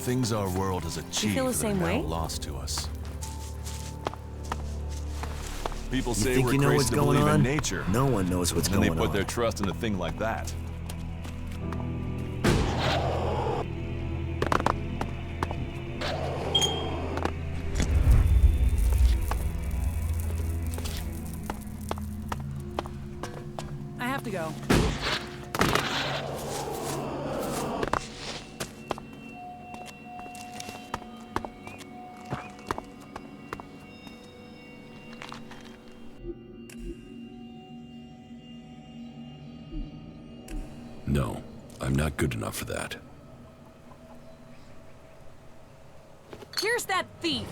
Things our world has achieved feel the that same are now way? lost to us. People You say think we're you know crazy what's to going believe on? in nature. No one knows what's And going they put on. their trust in a thing like that. I have to go. No, I'm not good enough for that. Here's that thief!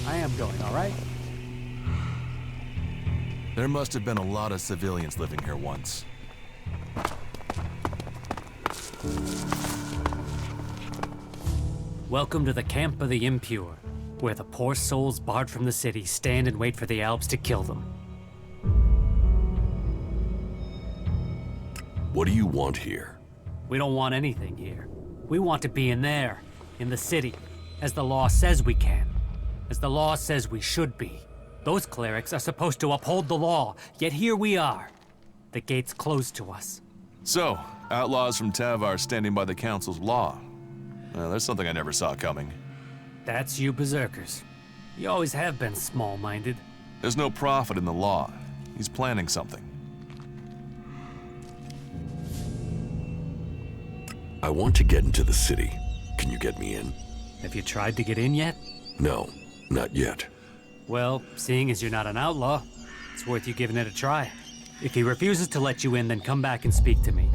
I am going, all right? There must have been a lot of civilians living here once. Welcome to the camp of the impure, where the poor souls barred from the city stand and wait for the Alps to kill them. What do you want here? We don't want anything here. We want to be in there, in the city, as the law says we can, as the law says we should be. Those clerics are supposed to uphold the law, yet here we are. The gate's closed to us. So, outlaws from Tavar standing by the council's law. There's something I never saw coming. That's you berserkers. You always have been small-minded. There's no profit in the law. He's planning something. I want to get into the city. Can you get me in? Have you tried to get in yet? No, not yet. Well, seeing as you're not an outlaw, it's worth you giving it a try. If he refuses to let you in, then come back and speak to me.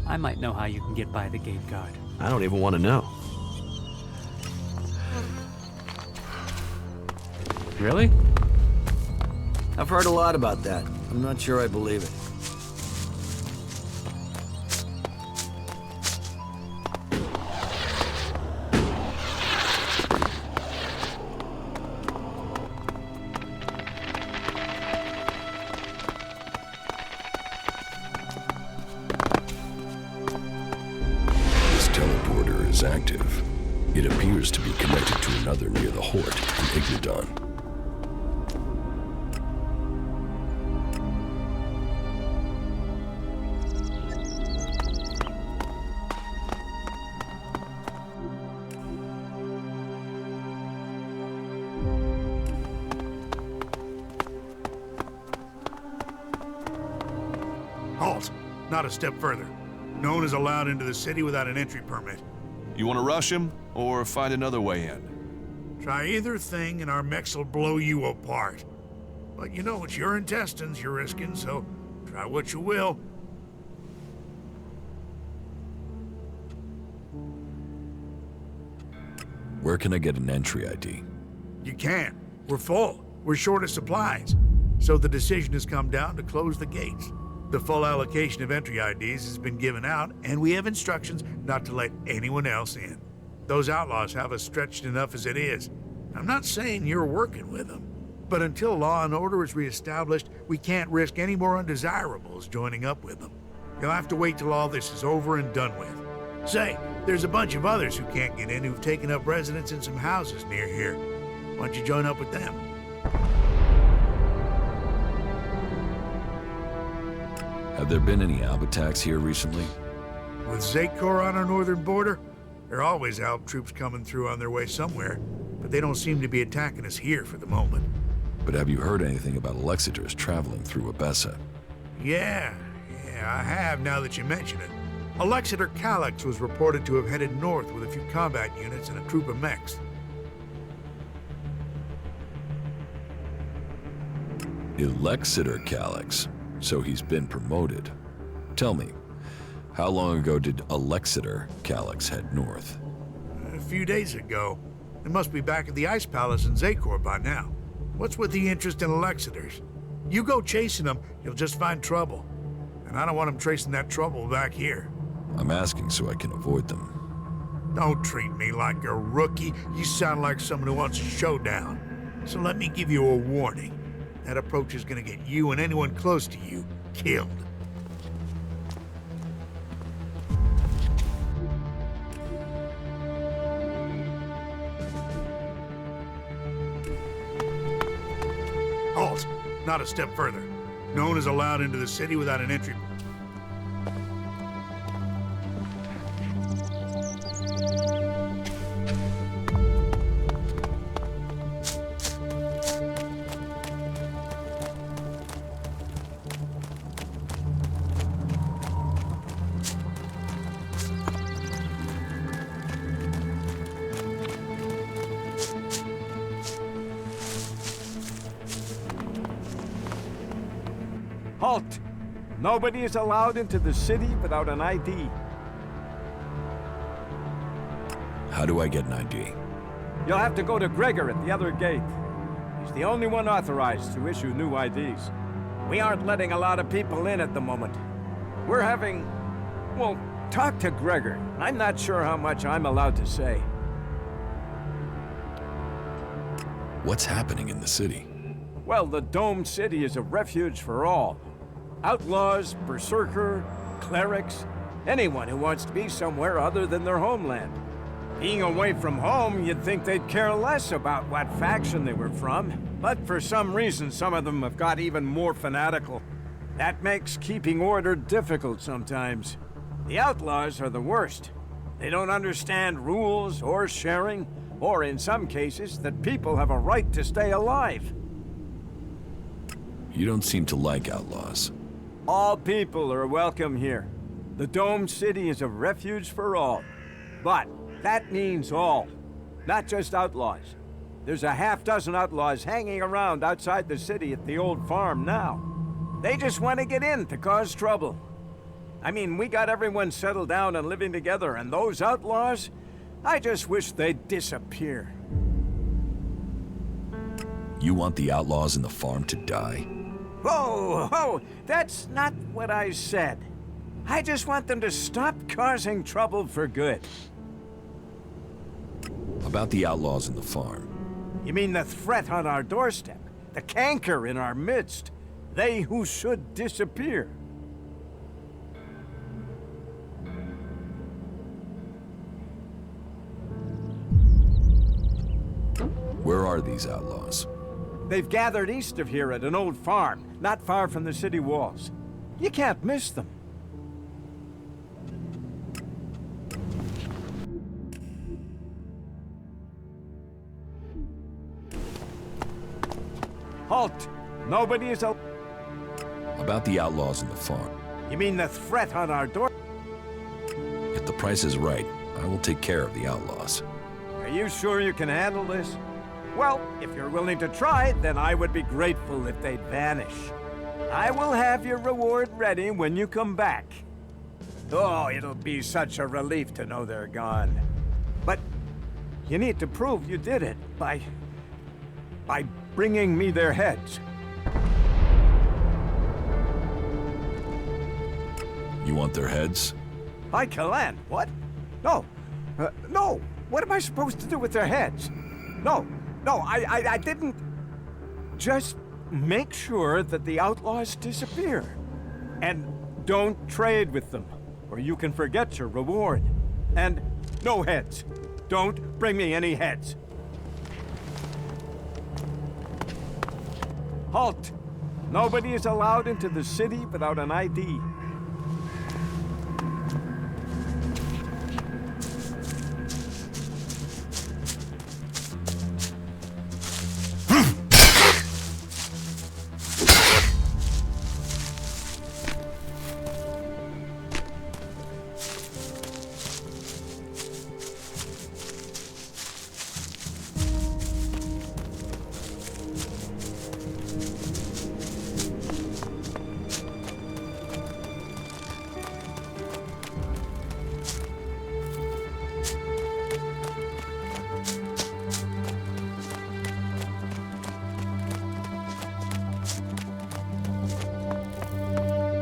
I might know how you can get by the gate guard. I don't even want to know. Really? I've heard a lot about that. I'm not sure I believe it. This teleporter is active. It appears to be connected to another near the Hort in Ignodon. Halt! Not a step further. No one is allowed into the city without an entry permit. You want to rush him, or find another way in? Try either thing and our mechs will blow you apart. But you know, it's your intestines you're risking, so try what you will. Where can I get an entry ID? You can't. We're full. We're short of supplies. So the decision has come down to close the gates. The full allocation of entry IDs has been given out, and we have instructions not to let anyone else in. Those outlaws have us stretched enough as it is. I'm not saying you're working with them, but until law and order is reestablished, we can't risk any more undesirables joining up with them. You'll have to wait till all this is over and done with. Say, there's a bunch of others who can't get in who've taken up residence in some houses near here. Why don't you join up with them? Have there been any Alp attacks here recently? With Zakor on our northern border, there are always Alp troops coming through on their way somewhere, but they don't seem to be attacking us here for the moment. But have you heard anything about Alexiters traveling through Abessa? Yeah, Yeah, I have now that you mention it. Alexeter Calyx was reported to have headed north with a few combat units and a troop of mechs. Alexeter Calyx. So he's been promoted. Tell me, how long ago did Alexeter Calyx head north? A few days ago. They must be back at the Ice Palace in Zakor by now. What's with the interest in Alexeters? You go chasing them, you'll just find trouble. And I don't want them tracing that trouble back here. I'm asking so I can avoid them. Don't treat me like a rookie. You sound like someone who wants a showdown. So let me give you a warning. That approach is gonna get you and anyone close to you killed. Halt! Not a step further. No one is allowed into the city without an entry. Halt! Nobody is allowed into the city without an ID. How do I get an ID? You'll have to go to Gregor at the other gate. He's the only one authorized to issue new IDs. We aren't letting a lot of people in at the moment. We're having... well, talk to Gregor. I'm not sure how much I'm allowed to say. What's happening in the city? Well, the Dome City is a refuge for all. Outlaws, berserker, clerics, anyone who wants to be somewhere other than their homeland. Being away from home, you'd think they'd care less about what faction they were from. But for some reason, some of them have got even more fanatical. That makes keeping order difficult sometimes. The outlaws are the worst. They don't understand rules or sharing, or in some cases, that people have a right to stay alive. You don't seem to like outlaws. All people are welcome here. The Dome City is a refuge for all. But that means all, not just outlaws. There's a half-dozen outlaws hanging around outside the city at the old farm now. They just want to get in to cause trouble. I mean, we got everyone settled down and living together, and those outlaws, I just wish they'd disappear. You want the outlaws in the farm to die? Whoa, whoa, that's not what I said. I just want them to stop causing trouble for good. About the outlaws in the farm. You mean the threat on our doorstep? The canker in our midst? They who should disappear? Where are these outlaws? They've gathered east of here at an old farm, not far from the city walls. You can't miss them. Halt! Nobody is About the outlaws in the farm. You mean the threat on our door? If the price is right, I will take care of the outlaws. Are you sure you can handle this? Well, if you're willing to try, then I would be grateful if they'd vanish. I will have your reward ready when you come back. Oh, it'll be such a relief to know they're gone. But you need to prove you did it by bringing me their heads. You want their heads? Hi, Kalan. What? No. No. What am I supposed to do with their heads? No. No, I didn't. Just make sure that the outlaws disappear. And don't trade with them, or you can forget your reward. And no heads. Don't bring me any heads. Halt! Nobody is allowed into the city without an ID.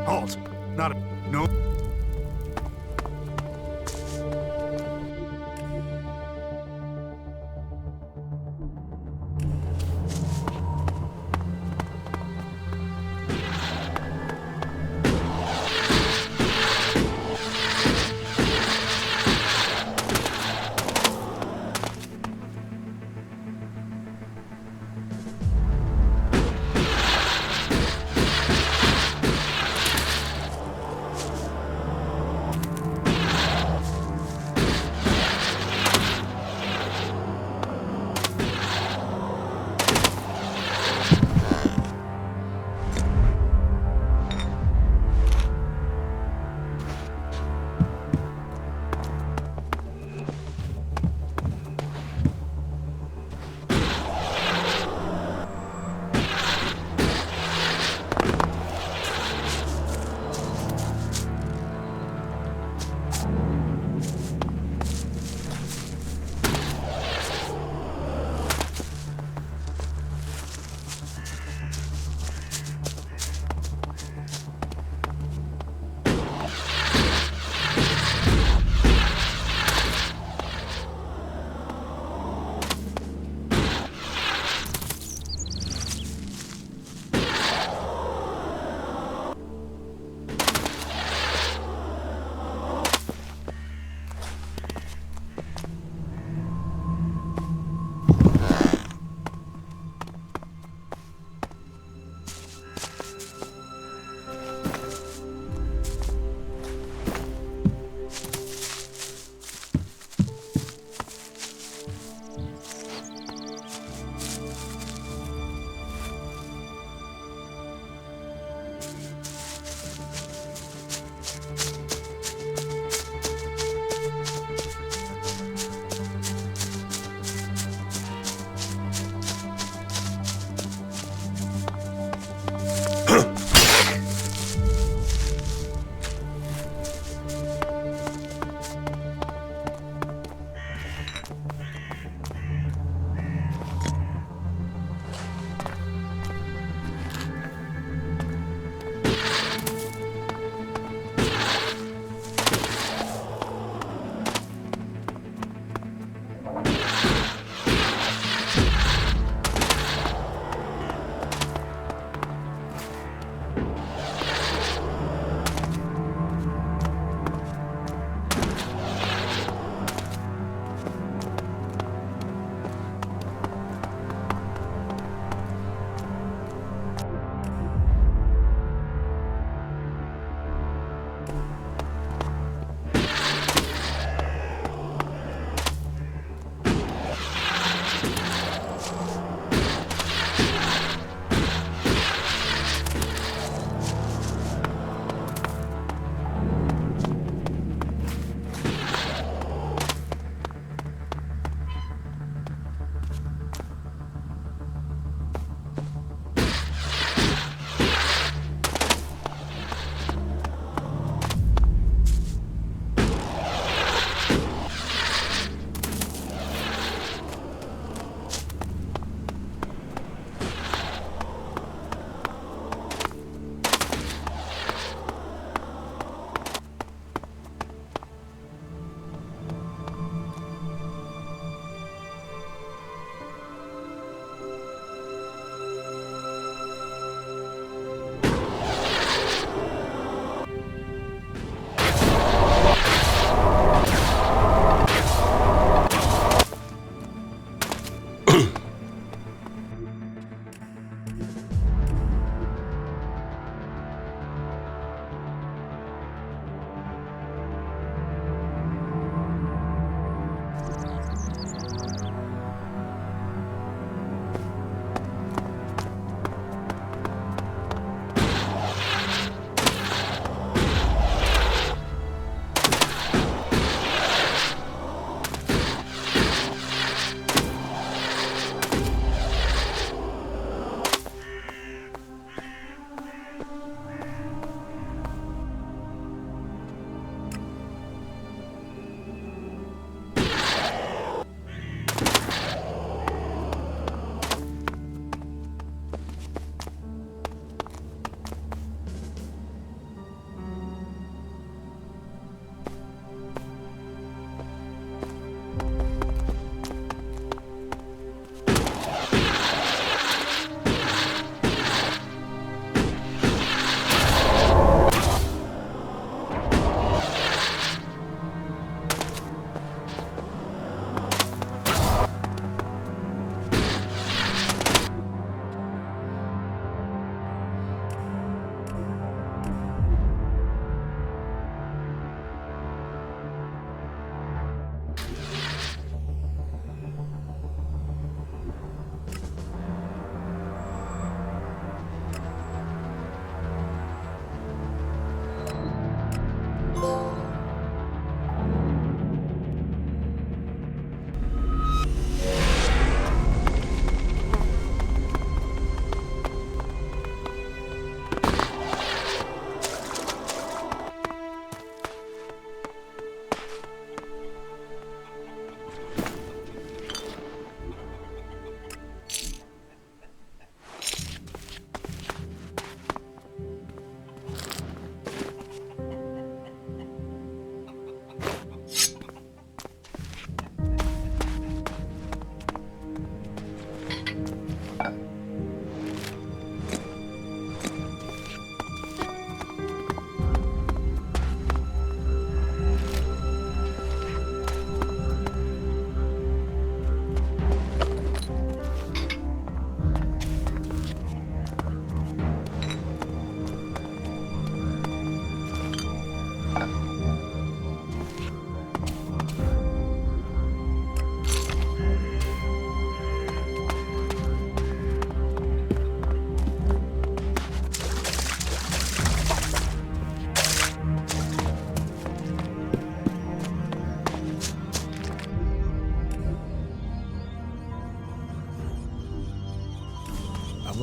Halt. Not a... No.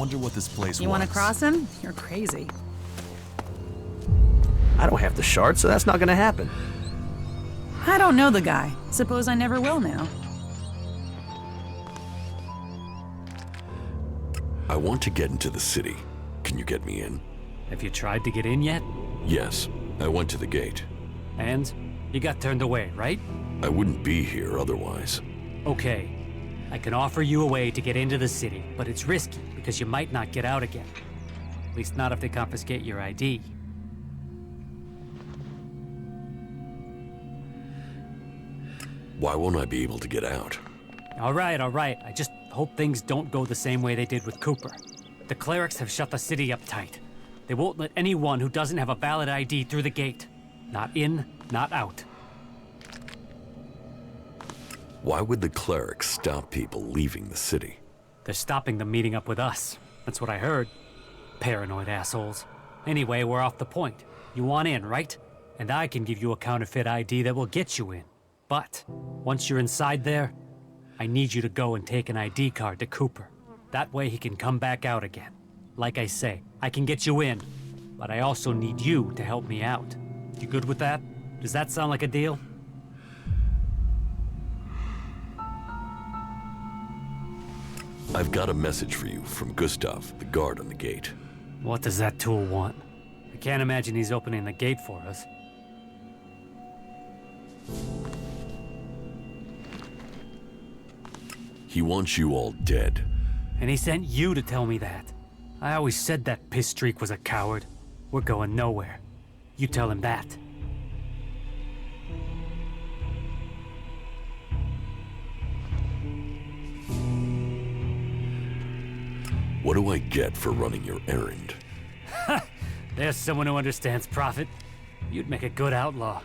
wonder what this place was. You want to cross him? You're crazy. I don't have the shard, so that's not gonna happen. I don't know the guy. Suppose I never will now. I want to get into the city. Can you get me in? Have you tried to get in yet? Yes, I went to the gate. And you got turned away, right? I wouldn't be here otherwise. Okay. I can offer you a way to get into the city, but it's risky because you might not get out again. At least not if they confiscate your ID. Why won't I be able to get out? All right. I just hope things don't go the same way they did with Cooper. The clerics have shut the city up tight. They won't let anyone who doesn't have a valid ID through the gate. Not in, not out. Why would the clerics stop people leaving the city? They're stopping them meeting up with us. That's what I heard. Paranoid assholes. Anyway, we're off the point. You want in, right? And I can give you a counterfeit ID that will get you in. But once you're inside there, I need you to go and take an ID card to Cooper. That way he can come back out again. Like I say, I can get you in, but I also need you to help me out. You good with that? Does that sound like a deal? I've got a message for you from Gustav, the guard on the gate. What does that tool want? I can't imagine he's opening the gate for us. He wants you all dead. And he sent you to tell me that. I always said that piss streak was a coward. We're going nowhere. You tell him that. What do I get for running your errand? There's someone who understands profit. You'd make a good outlaw.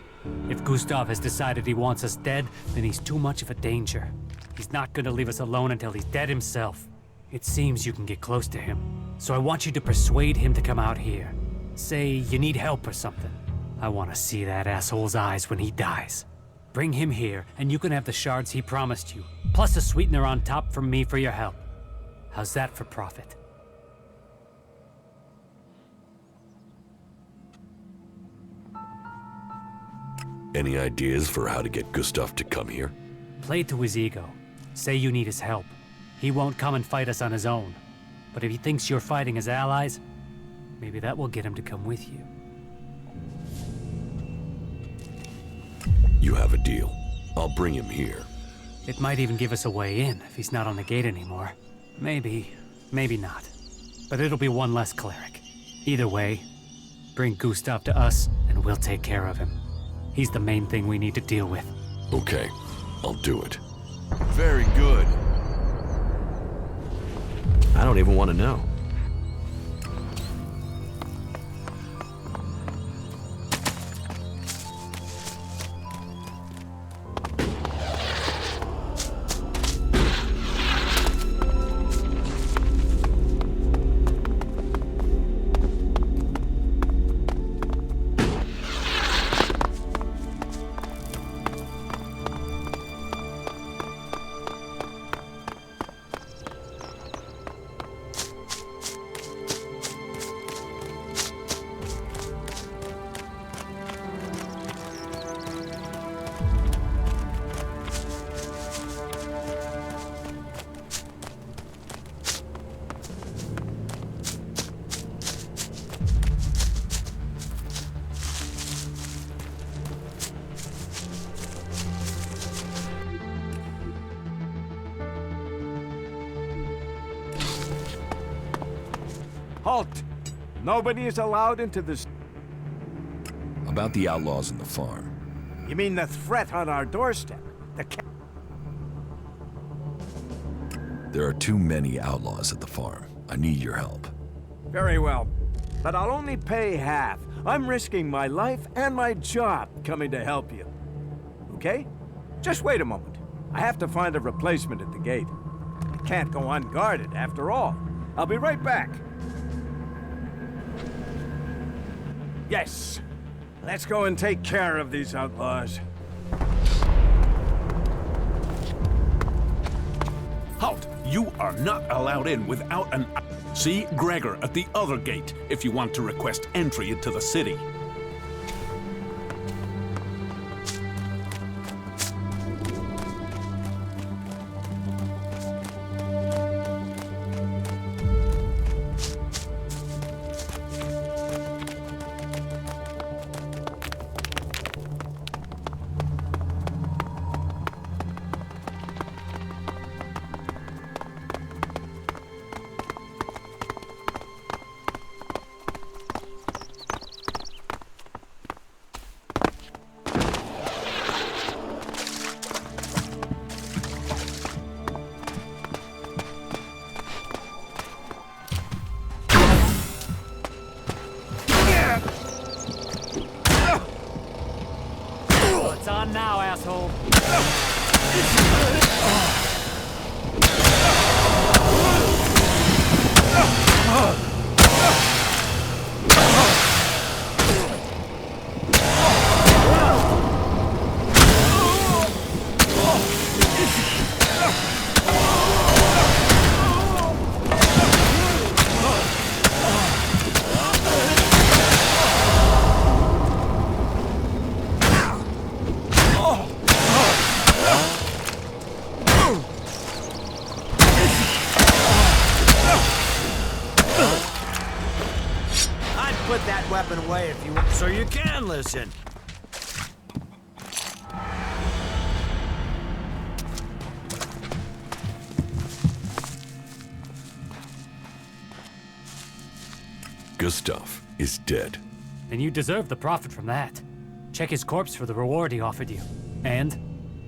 If Gustav has decided he wants us dead, then he's too much of a danger. He's not gonna leave us alone until he's dead himself. It seems you can get close to him. So I want you to persuade him to come out here. Say you need help or something. I want to see that asshole's eyes when he dies. Bring him here, and you can have the shards he promised you, plus a sweetener on top from me for your help. How's that for profit? Any ideas for how to get Gustav to come here? Play to his ego. Say you need his help. He won't come and fight us on his own. But if he thinks you're fighting his allies, maybe that will get him to come with you. You have a deal. I'll bring him here. It might even give us a way in if he's not on the gate anymore. Maybe, maybe not. But it'll be one less cleric. Either way, bring Gustav to us and we'll take care of him. He's the main thing we need to deal with. Okay, I'll do it. Very good. I don't even want to know. Halt! Nobody is allowed into this. About the outlaws in the farm. You mean the threat on our doorstep? There are too many outlaws at the farm. I need your help. Very well. But I'll only pay half. I'm risking my life and my job coming to help you. Okay? Just wait a moment. I have to find a replacement at the gate. I can't go unguarded after all. I'll be right back. Yes. Let's go and take care of these outlaws. Halt! You are not allowed in without an... See Gregor at the other gate if you want to request entry into the city. It's on now, asshole. I'd put that weapon away if you want, so you can listen. Gustav is dead. And you deserve the profit from that. Check his corpse for the reward he offered you. And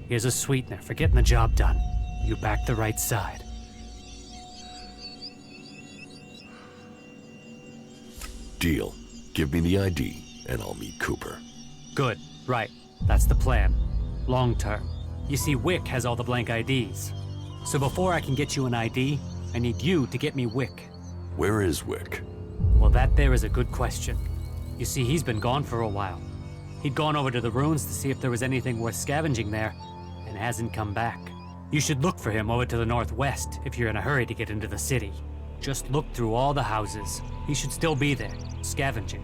here's a sweetener for getting the job done. You backed the right side. Deal. Give me the ID, and I'll meet Cooper. Good. Right. That's the plan. Long term. You see, Wick has all the blank IDs. So before I can get you an ID, I need you to get me Wick. Where is Wick? Well, that there is a good question. You see, he's been gone for a while. He'd gone over to the ruins to see if there was anything worth scavenging there, and hasn't come back. You should look for him over to the northwest if you're in a hurry to get into the city. Just look through all the houses. He should still be there, scavenging.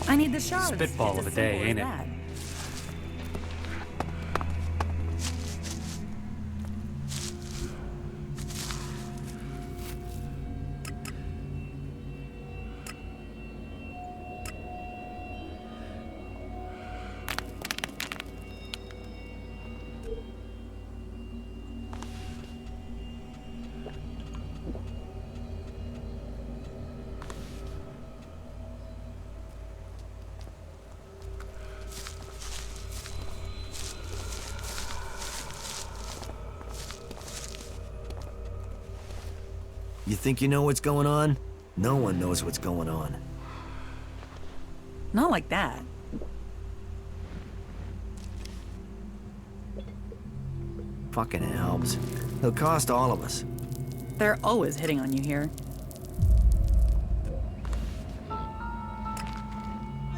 I need the shards. Spitball of a day, ain't it? You think you know what's going on? No one knows what's going on. Not like that. Fucking helps. It'll cost all of us. They're always hitting on you here.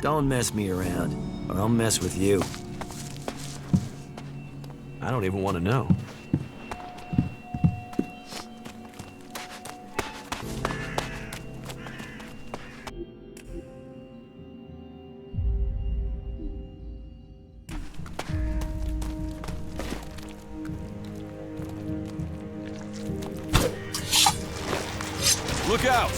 Don't mess me around, or I'll mess with you. I don't even want to know. Look out!